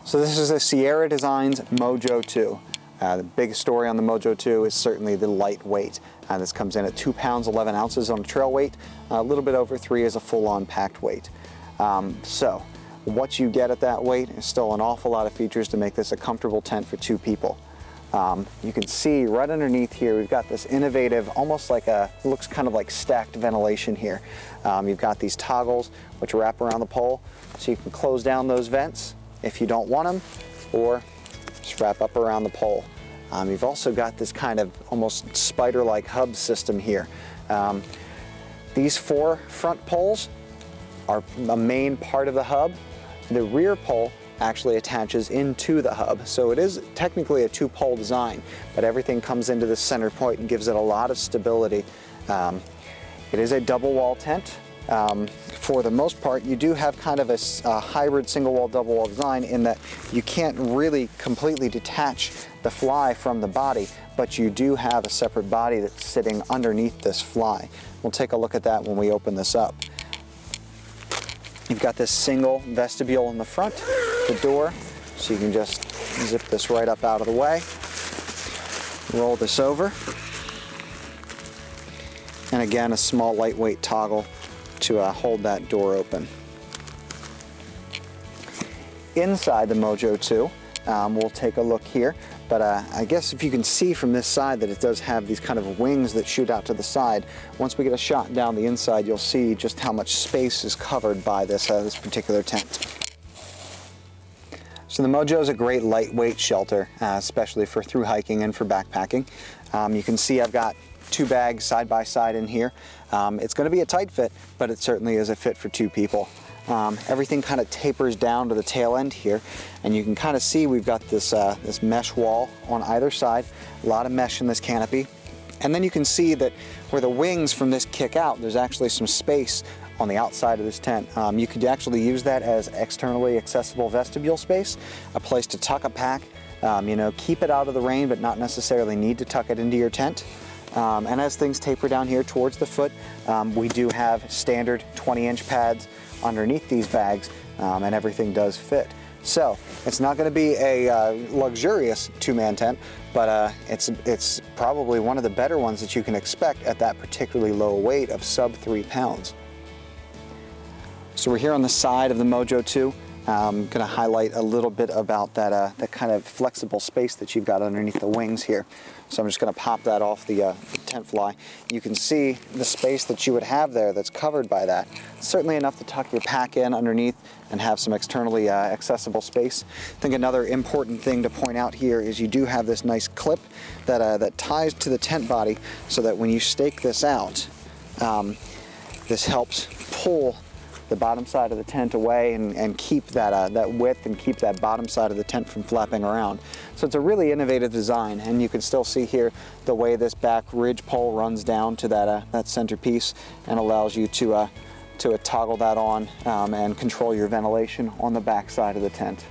So this is a Sierra Designs Mojo 2. The biggest story on the Mojo 2 is certainly the lightweight. This comes in at 2 pounds 11 ounces on a trail weight, a little bit over 3 is a full-on packed weight. So what you get at that weight is still an awful lot of features to make this a comfortable tent for 2 people. You can see right underneath here we've got this innovative, almost like looks kind of like stacked ventilation here. You've got these toggles which wrap around the pole, so you can close down those vents if you don't want them, or just wrap up around the pole. You've also got this kind of almost spider-like hub system here. These 4 front poles are a main part of the hub. The rear pole actually attaches into the hub, so it is technically a 2-pole design, but everything comes into the center point and gives it a lot of stability. It is a double wall tent. For the most part, you do have kind of a hybrid single wall, double wall design in that you can't really completely detach the fly from the body, but you do have a separate body that's sitting underneath this fly. We'll take a look at that when we open this up. You've got this single vestibule in the front, the door, so you can just zip this right up out of the way, roll this over, and again a small lightweight toggle to hold that door open. Inside the Mojo 2, we'll take a look here, but I guess if you can see from this side that it does have these kind of wings that shoot out to the side. Once we get a shot down the inside, you'll see just how much space is covered by this particular tent. So the Mojo is a great lightweight shelter, especially for through hiking and for backpacking. You can see I've got 2 bags side by side in here. It's going to be a tight fit, but it certainly is a fit for 2 people. Everything kind of tapers down to the tail end here, and you can kind of see we've got this, this mesh wall on either side, a lot of mesh in this canopy. And then you can see that where the wings from this kick out, there's actually some space on the outside of this tent. You could actually use that as externally accessible vestibule space, a place to tuck a pack, you know, keep it out of the rain but not necessarily need to tuck it into your tent. And as things taper down here towards the foot, we do have standard 20-inch pads underneath these bags, and everything does fit. So it's not going to be a luxurious 2-man tent, but it's probably one of the better ones that you can expect at that particularly low weight of sub 3 pounds. So we're here on the side of the Mojo 2. I'm going to highlight a little bit about that, that kind of flexible space that you've got underneath the wings here. So I'm just going to pop that off the tent fly. You can see the space that you would have there that's covered by that. It's certainly enough to tuck your pack in underneath and have some externally accessible space. I think another important thing to point out here is you do have this nice clip that, that ties to the tent body, so that when you stake this out, this helps pull the bottom side of the tent away and keep that, that width and keep that bottom side of the tent from flapping around. So it's a really innovative design, and you can still see here the way this back ridge pole runs down to that, that centerpiece and allows you to toggle that on and control your ventilation on the back side of the tent.